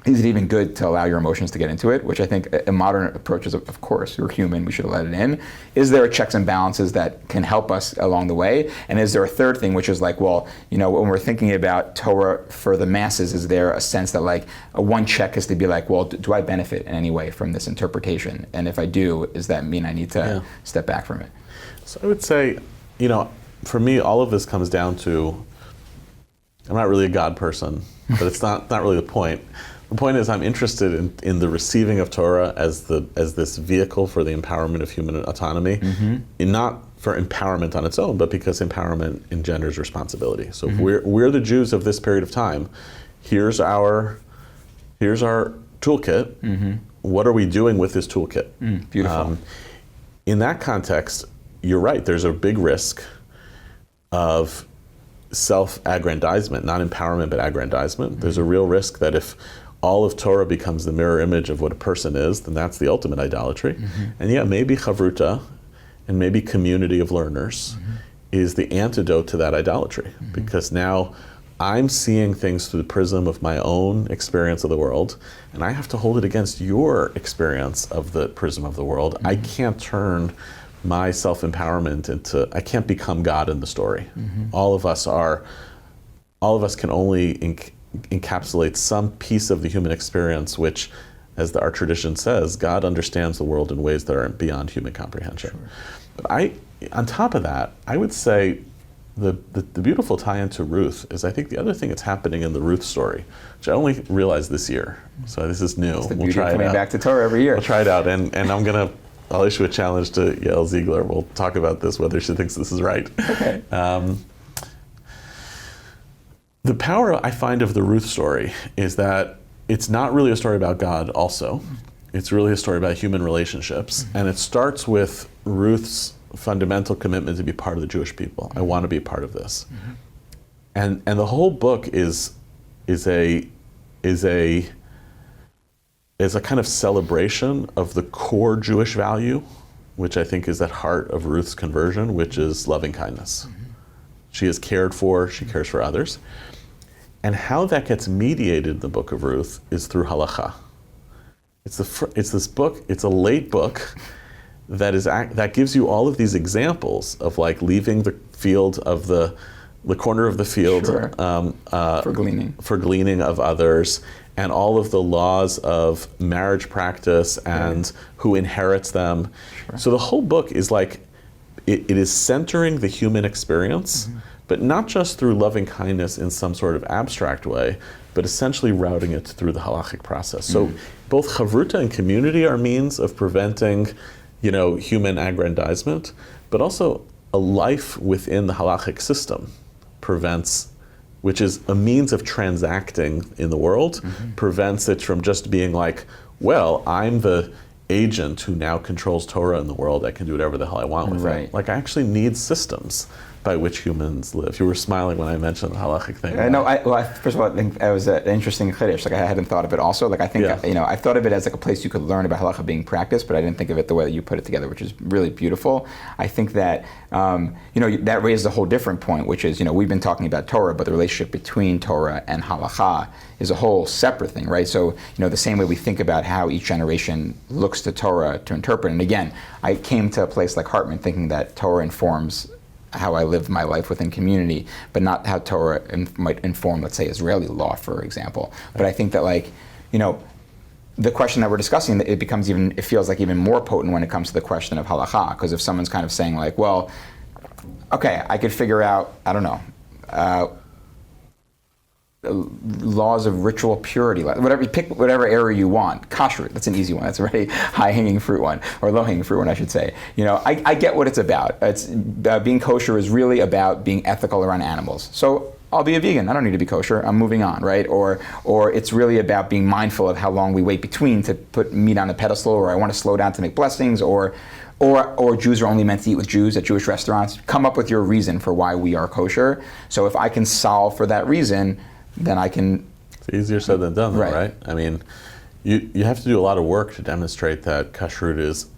is it even good to allow your emotions to get into it? Which I think a modern approach is, of course, we're human, we should let it in. Is there checks and balances that can help us along the way? And is there a third thing, which is like, well, when we're thinking about Torah for the masses, is there a sense that like one check is to be like, well, do I benefit in any way from this interpretation? And if I do, does that mean I need to step back from it? So I would say, for me, all of this comes down to, I'm not really a God person, but it's not really the point. The point is, I'm interested in the receiving of Torah as this vehicle for the empowerment of human autonomy, and not for empowerment on its own, but because empowerment engenders responsibility. So if we're the Jews of this period of time, here's our toolkit. What are we doing with this toolkit? Beautiful. In that context, you're right. There's a big risk of self-aggrandizement, not empowerment, but aggrandizement. There's a real risk that if all of Torah becomes the mirror image of what a person is, then that's the ultimate idolatry. And maybe chavruta and maybe community of learners is the antidote to that idolatry, because now I'm seeing things through the prism of my own experience of the world, and I have to hold it against your experience of the prism of the world. I can't turn my self-empowerment into, I can't become God in the story. All of us can only encapsulate some piece of the human experience, which, as our tradition says, God understands the world in ways that are beyond human comprehension. Sure. But on top of that, I would say the beautiful tie-in to Ruth is, I think, the other thing that's happening in the Ruth story, which I only realized this year. So this is new. It's the beauty of coming back to Torah every year. We'll try it out, and I'll issue a challenge to Yael Ziegler. We'll talk about this, whether she thinks this is right. Okay. The power I find of the Ruth story is that it's not really a story about God also. It's really a story about human relationships. And it starts with Ruth's fundamental commitment to be part of the Jewish people. I want to be a part of this. And the whole book is a kind of celebration of the core Jewish value, which I think is at heart of Ruth's conversion, which is loving kindness. She is cared for, she cares for others. And how that gets mediated in the book of Ruth is through Halakhah. It's this book, it's a late book that gives you all of these examples of like leaving the field of the corner of the field for gleaning of others, and all of the laws of marriage practice and who inherits them. Sure. So the whole book is like, it is centering the human experience, but not just through loving kindness in some sort of abstract way, but essentially routing it through the halachic process. So both chavruta and community are means of preventing, human aggrandizement, but also a life within the halachic system prevents, which is a means of transacting in the world, prevents it from just being like, well, I'm the agent who now controls Torah in the world. I can do whatever the hell I want with it. Like, I actually need systems by which humans live. You were smiling when I mentioned the halachic thing. First of all, I think that was an interesting chiddush. Like, I hadn't thought of it also. Like, I think, I thought of it as like a place you could learn about halacha being practiced, but I didn't think of it the way that you put it together, which is really beautiful. I think that, that raises a whole different point, which is, we've been talking about Torah, but the relationship between Torah and Halakhah is a whole separate thing, right? So, the same way we think about how each generation looks to Torah to interpret. And again, I came to a place like Hartman thinking that Torah informs how I live my life within community, but not how Torah might inform, let's say, Israeli law, for example. But I think that, the question that we're discussing, it feels like even more potent when it comes to the question of Halakhah, because if someone's kind of saying like, well, okay, I could figure out, I don't know, laws of ritual purity, whatever, you pick whatever area you want. Kashrut, that's an easy one. That's a very high-hanging fruit one, or low-hanging fruit one, I should say. I get what it's about. It's being kosher is really about being ethical around animals. So I'll be a vegan. I don't need to be kosher. I'm moving on, right? Or it's really about being mindful of how long we wait between to put meat on a pedestal, or I want to slow down to make blessings, or Jews are only meant to eat with Jews at Jewish restaurants. Come up with your reason for why we are kosher. So if I can solve for that reason, then I can... It's easier said than done, right? I mean, you have to do a lot of work to demonstrate that kashrut is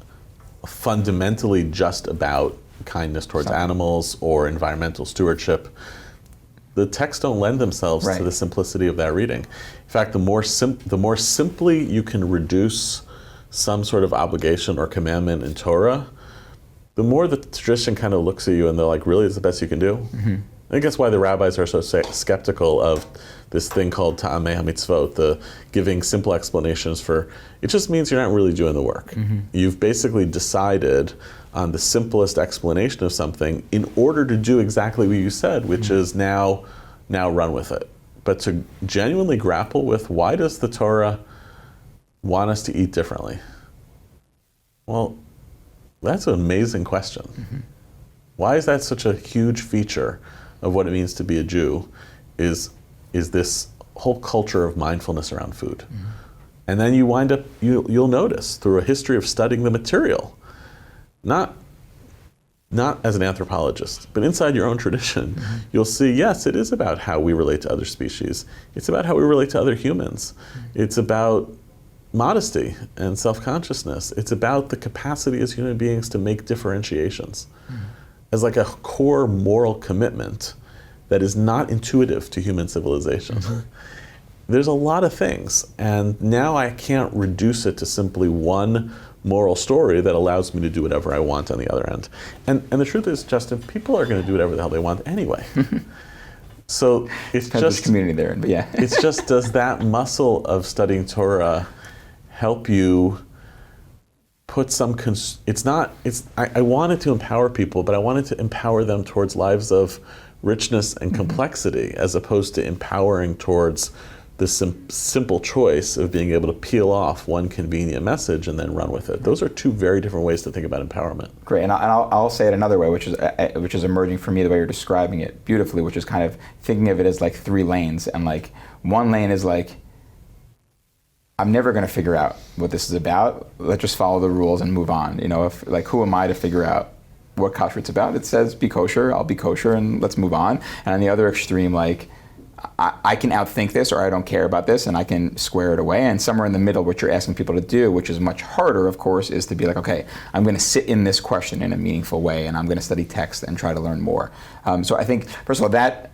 fundamentally just about kindness towards animals or environmental stewardship. the texts don't lend themselves to the simplicity of that reading. In fact, the more simply you can reduce some sort of obligation or commandment in Torah, the more the tradition kind of looks at you and they're like, really, it's the best you can do? I think that's why the rabbis are so skeptical of this thing called ta'amei hamitzvot, the giving simple explanations for, it just means you're not really doing the work. You've basically decided on the simplest explanation of something in order to do exactly what you said, which is now run with it. But to genuinely grapple with, why does the Torah want us to eat differently? Well, that's an amazing question. Why is that such a huge feature of what it means to be a Jew, is this whole culture of mindfulness around food. And then you wind up, you'll notice through a history of studying the material, not as an anthropologist, but inside your own tradition, you'll see, yes, it is about how we relate to other species. It's about how we relate to other humans. It's about modesty and self-consciousness. It's about the capacity as human beings to make differentiations as like a core moral commitment that is not intuitive to human civilization. There's a lot of things, and now I can't reduce it to simply one moral story that allows me to do whatever I want on the other end. And the truth is, Justin, people are going to do whatever the hell they want anyway. So it's just community there, but yeah. It's just, does that muscle of studying Torah help you put some, I wanted to empower people, but I wanted to empower them towards lives of richness and complexity, as opposed to empowering towards the simple choice of being able to peel off one convenient message and then run with it. Those are two very different ways to think about empowerment. Great, and I'll say it another way, which is emerging for me the way you're describing it beautifully, which is kind of thinking of it as like 3 lanes, and like one lane is like, I'm never going to figure out what this is about. Let's just follow the rules and move on. You know, if like, who am I to figure out what kashrut's about? It says be kosher, I'll be kosher, and let's move on. And on the other extreme, like, I can outthink this, or I don't care about this, and I can square it away. And somewhere in the middle, what you're asking people to do, which is much harder, of course, is to be like, okay, I'm going to sit in this question in a meaningful way, and I'm going to study text and try to learn more. So I think, first of all, that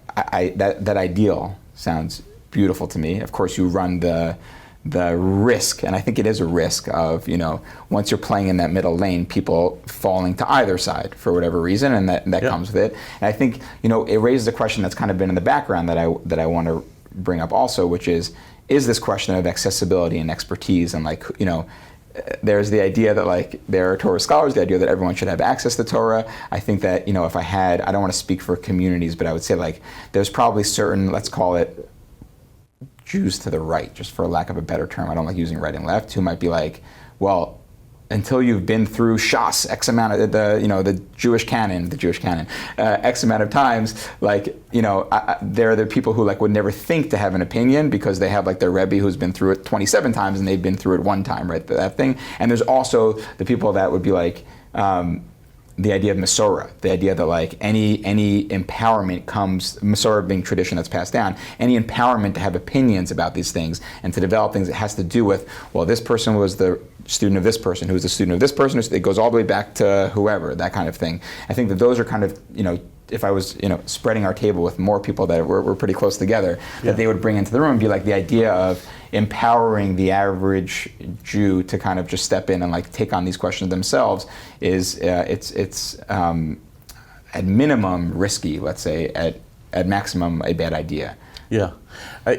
ideal sounds beautiful to me. Of course, you run the risk, and I think it is a risk of, you know, once you're playing in that middle lane, people falling to either side for whatever reason, and that comes with it. And I think, you know, it raises a question that's kind of been in the background that I want to bring up also, which is this question of accessibility and expertise, and like, you know, there's the idea that like there are Torah scholars, the idea that everyone should have access to Torah. I think that, you know, if I don't want to speak for communities, but I would say like there's probably certain, let's call it, Jews to the right, just for lack of a better term, I don't like using right and left, who might be like, well, until you've been through Shas X amount of the Jewish canon, X amount of times, like, you know, there are the people who like would never think to have an opinion because they have like their Rebbe who's been through it 27 times and they've been through it one time, right? That thing. And there's also the people that would be like, the idea of Masorah, the idea that like any empowerment comes, Masorah being tradition that's passed down, any empowerment to have opinions about these things and to develop things, it has to do with, well, this person was the student of this person, who was the student of this person, it goes all the way back to whoever, that kind of thing. I think that those are kind of, you know, if I was, you know, spreading our table with more people that were pretty close together, that they would bring into the room and be like the idea of empowering the average Jew to kind of just step in and like take on these questions themselves is it's at minimum risky, let's say, at maximum a bad idea. Yeah.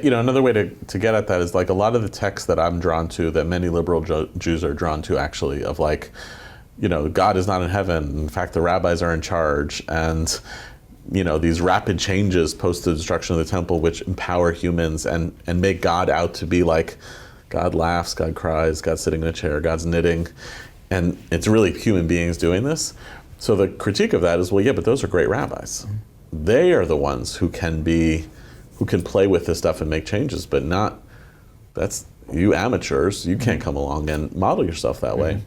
You know, another way to get at that is like a lot of the texts that I'm drawn to, that many liberal Jews are drawn to actually, of like, you know, God is not in heaven. In fact, the rabbis are in charge. And, you know, these rapid changes post the destruction of the temple, which empower humans and make God out to be like, God laughs, God cries, God's sitting in a chair, God's knitting. And it's really human beings doing this. So the critique of that is, well, yeah, but those are great rabbis. They are the ones who can play with this stuff and make changes, but that's you amateurs. You can't come along and model yourself that way.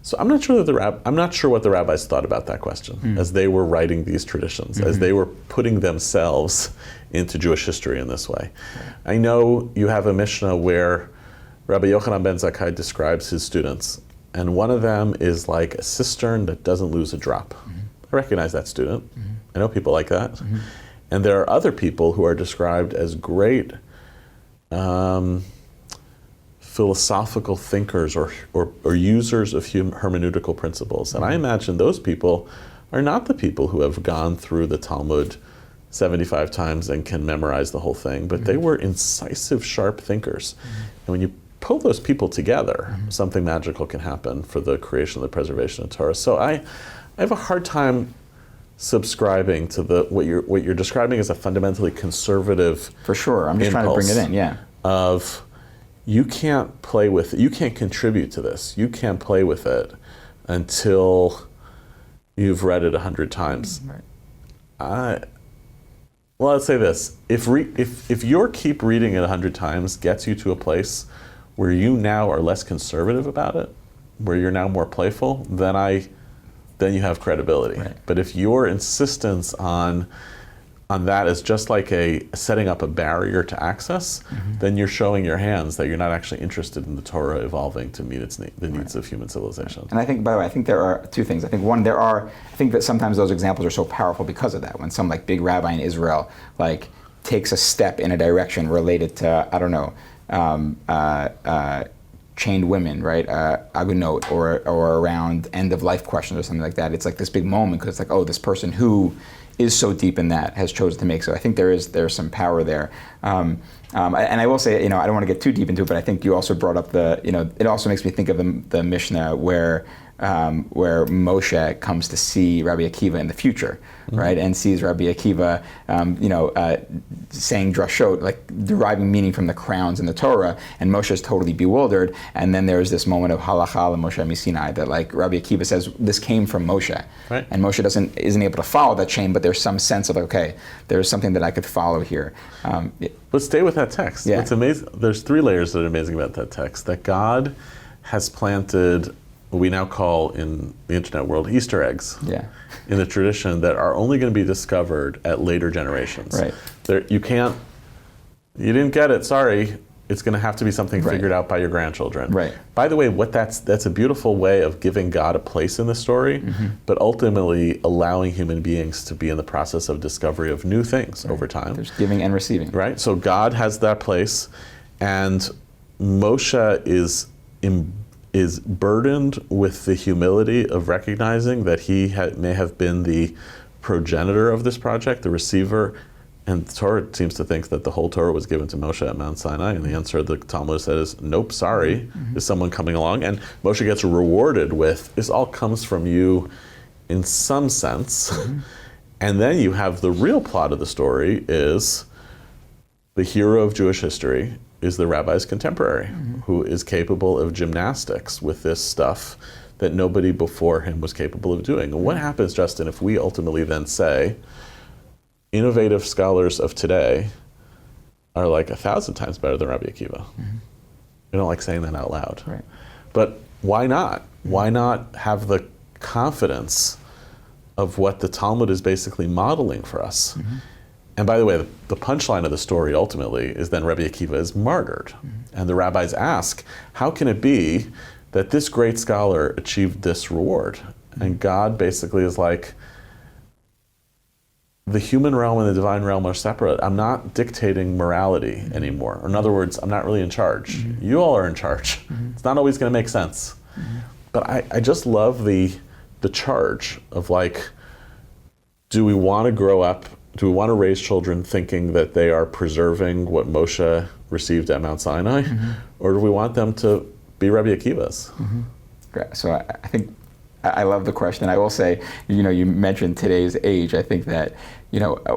So I'm not sure what the rabbis thought about that question as they were writing these traditions, as they were putting themselves into Jewish history in this way. I know you have a Mishnah where Rabbi Yochanan ben Zakkai describes his students, and one of them is like a cistern that doesn't lose a drop. I recognize that student. I know people like that. And there are other people who are described as great philosophical thinkers or users of hermeneutical principles. And I imagine those people are not the people who have gone through the Talmud 75 times and can memorize the whole thing, but they were incisive, sharp thinkers. And when you pull those people together, something magical can happen for the creation and the preservation of Torah. So I have a hard time subscribing to what you're describing as a fundamentally conservative For sure, I'm just trying to bring it in, yeah. Of you can't play with it, you can't contribute to this, you can't play with it until you've read it 100 times. Right. Well, let's say this: if your keep reading it 100 times gets you to a place where you now are less conservative about it, where you're now more playful, then you have credibility. Right. But if your insistence on that is just like setting up a barrier to access, then you're showing your hands that you're not actually interested in the Torah evolving to meet the needs of human civilization. And I think, by the way, I think there are two things. I think one, I think that sometimes those examples are so powerful because of that. When some like big rabbi in Israel like takes a step in a direction related to, I don't know, chained women, right? Agunot, or around end of life questions or something like that. It's like this big moment because it's like, oh, this person who is so deep in that has chosen to make so. I think there's some power there. And I will say, I don't want to get too deep into it, but I think you also brought up it also makes me think of the Mishnah where Moshe comes to see Rabbi Akiva in the future, right? And sees Rabbi Akiva, saying drashot, like deriving meaning from the crowns in the Torah, and Moshe is totally bewildered. And then there's this moment of Halakhah and Moshe Sinai that like Rabbi Akiva says this came from Moshe, right. And Moshe isn't able to follow that chain, but there's some sense of okay, there's something that I could follow here. Let's stay with that text. Yeah. What's amazing? There's 3 layers that are amazing about that text. That God has planted what we now call in the internet world Easter eggs in the tradition that are only going to be discovered at later generations. Right. You didn't get it, sorry. It's going to have to be something Right. figured out by your grandchildren. Right. By the way, that's a beautiful way of giving God a place in the story, but ultimately allowing human beings to be in the process of discovery of new things over time. There's giving and receiving. Right? So God has that place, and Moshe is burdened with the humility of recognizing that he may have been the progenitor of this project, the receiver. And the Torah seems to think that the whole Torah was given to Moshe at Mount Sinai, and the answer the Talmud says, nope, sorry, is someone coming along. And Moshe gets rewarded with, this all comes from you in some sense. And then you have the real plot of the story is the hero of Jewish history is the rabbi's contemporary, who is capable of gymnastics with this stuff that nobody before him was capable of doing. And what happens, Justin, if we ultimately then say, innovative scholars of today are like 1,000 times better than Rabbi Akiva? We don't like saying that out loud. Right. But why not? Why not have the confidence of what the Talmud is basically modeling for us? And by the way, the punchline of the story ultimately is then Rabbi Akiva is martyred. And the rabbis ask, how can it be that this great scholar achieved this reward? And God basically is like, the human realm and the divine realm are separate. I'm not dictating morality anymore. In other words, I'm not really in charge. You all are in charge. It's not always going to make sense. But I just love the charge of like, do we want to grow up? Do we want to raise children thinking that they are preserving what Moshe received at Mount Sinai? Or do we want them to be Rabbi Akivas? Great. So I think I love the question. I will say, you mentioned today's age. I think that,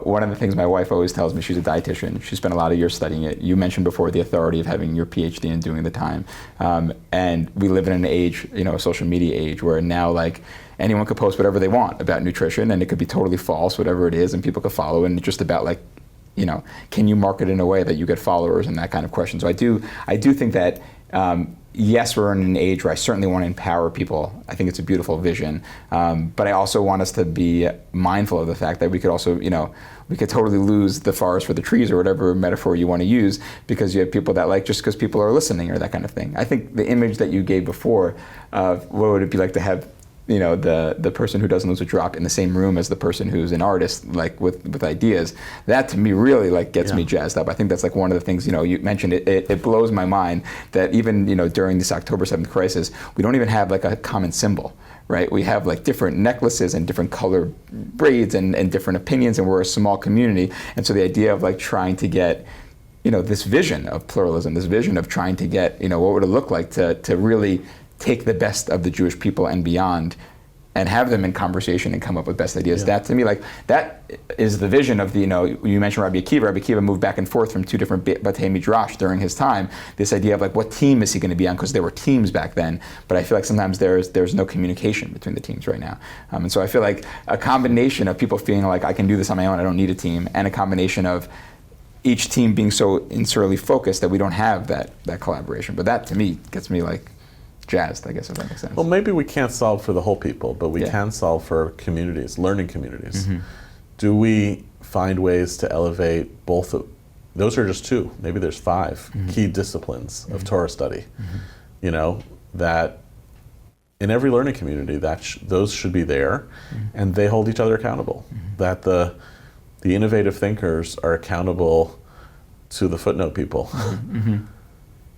one of the things my wife always tells me, she's a dietitian. She spent a lot of years studying it. You mentioned before the authority of having your PhD and doing the time. And we live in an age, a social media age, where now like anyone could post whatever they want about nutrition, and it could be totally false, whatever it is, and people could follow. And it's just about like, can you market in a way that you get followers and that kind of question. So I do think that, yes, we're in an age where I certainly want to empower people. I think it's a beautiful vision. But I also want us to be mindful of the fact that we could also, we could totally lose the forest for the trees or whatever metaphor you want to use, because you have people that like just because people are listening or that kind of thing. I think the image that you gave before of what would it be like to have the person who doesn't lose a drop in the same room as the person who's an artist, like with ideas. That to me really like gets me jazzed up. I think that's like one of the things, you mentioned it blows my mind that even, during this October 7th crisis, we don't even have like a common symbol. Right, we have like different necklaces and different color braids and different opinions, and we're a small community. And so the idea of like trying to get, this vision of pluralism, this vision of trying to get, what would it look like to really take the best of the Jewish people and beyond, and have them in conversation and come up with best ideas. That to me, like that is the vision of the, you mentioned Rabbi Akiva. Rabbi Akiva moved back and forth from two different Batei Midrash during his time. This idea of like, what team is he going to be on? Because there were teams back then, but I feel like sometimes there's no communication between the teams right now. And so I feel like a combination of people feeling like I can do this on my own, I don't need a team, and a combination of each team being so insularly focused that we don't have that collaboration. But that to me gets me like jazzed, I guess, if that makes sense. Well, maybe we can't solve for the whole people, but we can solve for communities, learning communities. Do we find ways to elevate both of, those are just two, maybe there's 5 key disciplines of Torah study, that in every learning community, those should be there, and they hold each other accountable. That the innovative thinkers are accountable to the footnote people.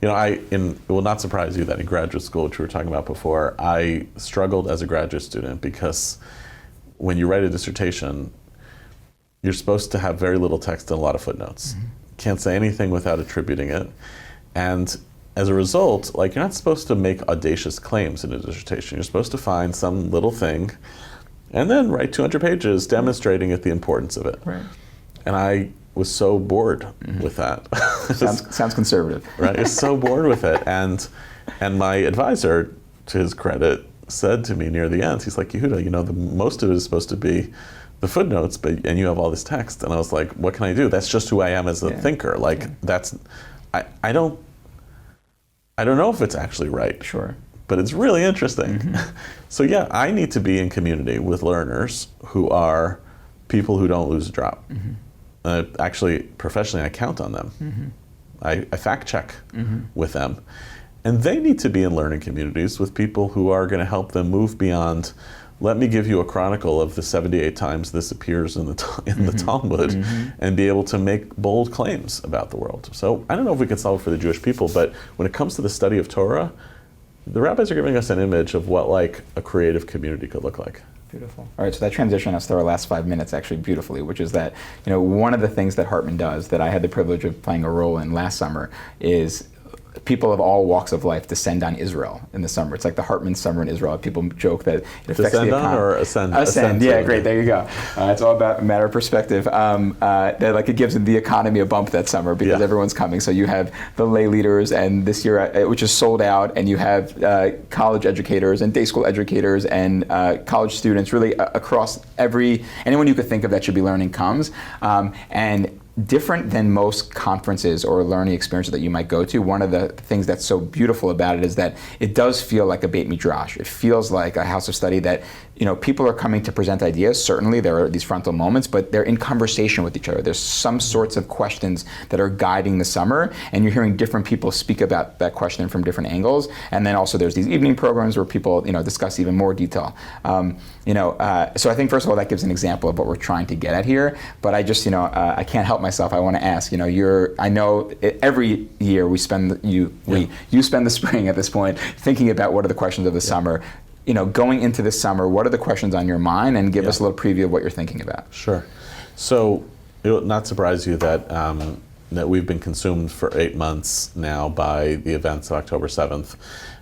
It will not surprise you that in graduate school, which we were talking about before, I struggled as a graduate student because when you write a dissertation, you're supposed to have very little text and a lot of footnotes. Can't say anything without attributing it. And as a result, like, you're not supposed to make audacious claims in a dissertation. You're supposed to find some little thing and then write 200 pages demonstrating the importance of it. Right. And I was so bored with that. Sounds conservative. Right, I was so bored with it. And my advisor, to his credit, said to me near the end, he's like, Yehuda, the most of it is supposed to be the footnotes, and you have all this text. And I was like, what can I do? That's just who I am as a thinker. Like, I don't know if it's actually right. Sure. But it's really interesting. So I need to be in community with learners who are people who don't lose a drop. Actually, professionally, I count on them. I fact check with them. And they need to be in learning communities with people who are going to help them move beyond, let me give you a chronicle of the 78 times this appears in the Talmud, and be able to make bold claims about the world. So I don't know if we can solve it for the Jewish people, but when it comes to the study of Torah, the rabbis are giving us an image of what like a creative community could look like. Beautiful. All right, so that transition us to our last 5 minutes actually beautifully, which is that, one of the things that Hartman does that I had the privilege of playing a role in last summer is people of all walks of life descend on Israel in the summer. It's like the Hartman summer in Israel. People joke that it affects the economy. Descend on or ascend? Ascend, yeah, great, there you go. It's all about a matter of perspective. That like it gives the economy a bump that summer because everyone's coming. So you have the lay leaders, and this year, which is sold out, and you have college educators and day school educators and college students, really across anyone you could think of that should be learning comes. And different than most conferences or learning experiences that you might go to, one of the things that's so beautiful about it is that it does feel like a Beit Midrash. It feels like a house of study that, people are coming to present ideas. Certainly there are these frontal moments, but they're in conversation with each other. There's some sorts of questions that are guiding the summer, and you're hearing different people speak about that question from different angles. And then also there's these evening programs where people, discuss even more detail. So I think first of all, that gives an example of what we're trying to get at here. But I just, I can't help myself. I want to ask, I know every year you spend the spring at this point thinking about what are the questions of the summer. Going into this summer, what are the questions on your mind, and give us a little preview of what you're thinking about. Sure. So it will not surprise you that that we've been consumed for 8 months now by the events of October 7th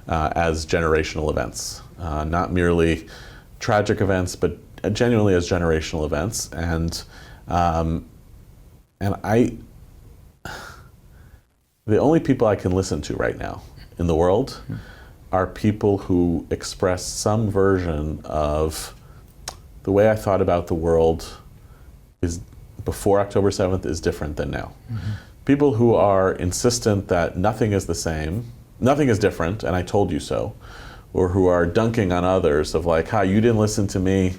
as generational events, not merely tragic events, but genuinely as generational events. And the only people I can listen to right now in the world are people who express some version of the way I thought about the world is before October 7th is different than now. People who are insistent that nothing is the same, nothing is different, and I told you so, or who are dunking on others of like, hi, you didn't listen to me,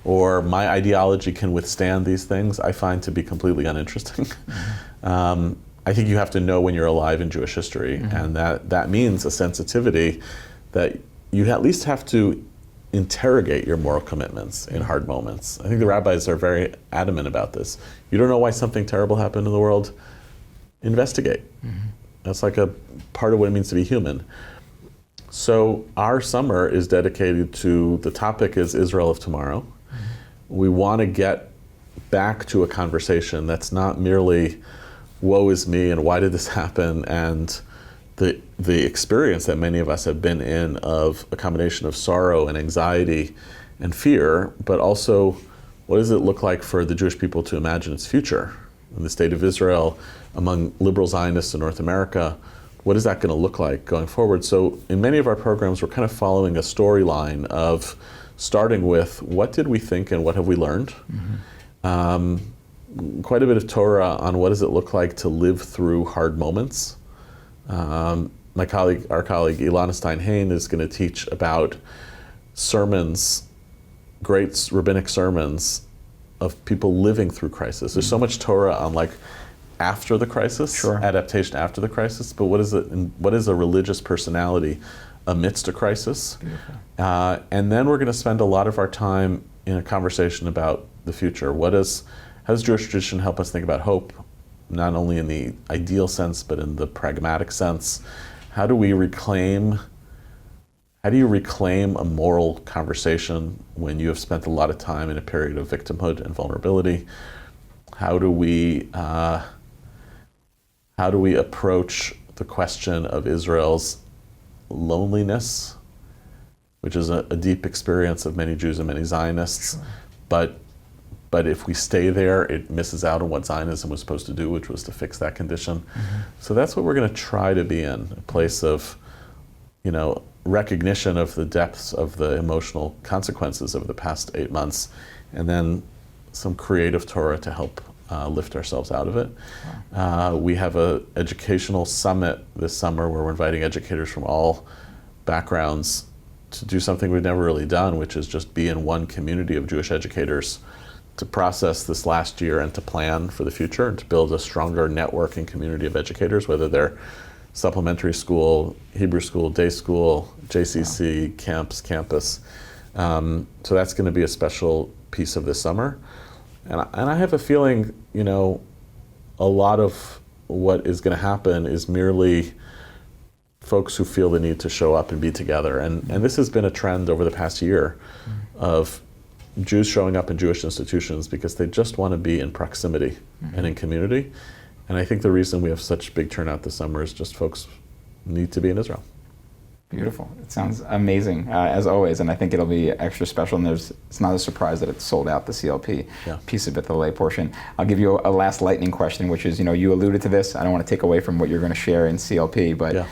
or my ideology can withstand these things, I find to be completely uninteresting. I think you have to know when you're alive in Jewish history, and that means a sensitivity that you at least have to interrogate your moral commitments in hard moments. I think the rabbis are very adamant about this. You don't know why something terrible happened in the world? Investigate. That's like a part of what it means to be human. So our summer is dedicated to, the topic is Israel of tomorrow. We want to get back to a conversation that's not merely woe is me and why did this happen, and the experience that many of us have been in of a combination of sorrow and anxiety and fear, but also what does it look like for the Jewish people to imagine its future in the state of Israel among liberal Zionists in North America. What is that going to look like going forward? So in many of our programs, we're kind of following a storyline of starting with what did we think and what have we learned? Quite a bit of Torah on what does it look like to live through hard moments. Our colleague Ilana Stein-Hain is going to teach about sermons, great rabbinic sermons of people living through crisis. There's so much Torah on like after the crisis, adaptation after the crisis, but what is a religious personality amidst a crisis? And then we're going to spend a lot of our time in a conversation about the future. How does Jewish tradition help us think about hope, not only in the ideal sense, but in the pragmatic sense? How do you reclaim a moral conversation when you have spent a lot of time in a period of victimhood and vulnerability? How do we approach the question of Israel's loneliness, which is a deep experience of many Jews and many Zionists, but if we stay there, it misses out on what Zionism was supposed to do, which was to fix that condition. So that's what we're going to try to be in, a place of, recognition of the depths of the emotional consequences of the past 8 months, and then some creative Torah to help lift ourselves out of it. We have an educational summit this summer where we're inviting educators from all backgrounds to do something we've never really done, which is just be in one community of Jewish educators to process this last year and to plan for the future and to build a stronger networking community of educators, whether they're supplementary school, Hebrew school, day school, JCC, camps, campus. So that's going to be a special piece of this summer. And I have a feeling, a lot of what is going to happen is merely folks who feel the need to show up and be together. And this has been a trend over the past year of Jews showing up in Jewish institutions because they just want to be in proximity and in community. And I think the reason we have such big turnout this summer is just folks need to be in Israel. Beautiful. It sounds amazing, as always, and I think it'll be extra special, and it's not a surprise that it's sold out, the CLP piece of it, the lay portion. I'll give you a last lightning question, which is, you alluded to this. I don't want to take away from what you're going to share in CLP, but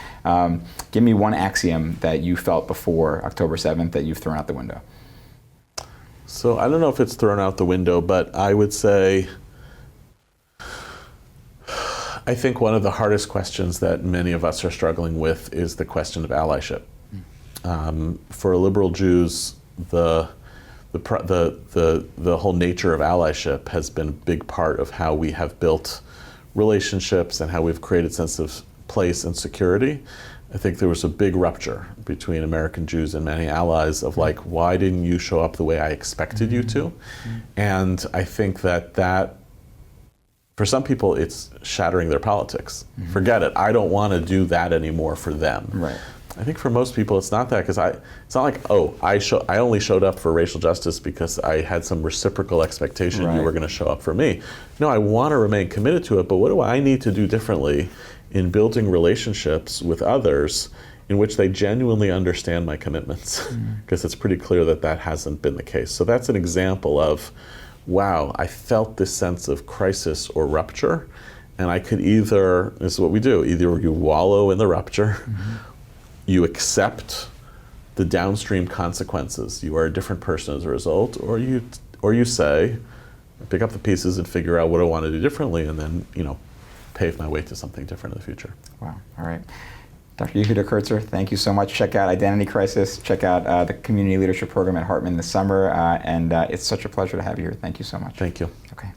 give me one axiom that you felt before October 7th that you've thrown out the window. So I don't know if it's thrown out the window, but I would say I think one of the hardest questions that many of us are struggling with is the question of allyship. For liberal Jews, the whole nature of allyship has been a big part of how we have built relationships and how we've created a sense of place and security. I think there was a big rupture between American Jews and many allies of like, why didn't you show up the way I expected you to? And I think that for some people, it's shattering their politics. Forget it. I don't want to do that anymore for them. Right. I think for most people, it's not that, because it's not like, I only showed up for racial justice because I had some reciprocal expectation you were going to show up for me. No, I want to remain committed to it, but what do I need to do differently in building relationships with others in which they genuinely understand my commitments? Because it's pretty clear that hasn't been the case. So that's an example of, wow, I felt this sense of crisis or rupture, and I could either, this is what we do, either you wallow in the rupture, you accept the downstream consequences, you are a different person as a result, or you say, pick up the pieces and figure out what I want to do differently, and then, pave my way to something different in the future. Wow, all right. Dr. Yehuda Kurtzer, thank you so much. Check out Identity Crisis. Check out the Community Leadership Program at Hartman this summer. And it's such a pleasure to have you here. Thank you so much. Thank you. Okay.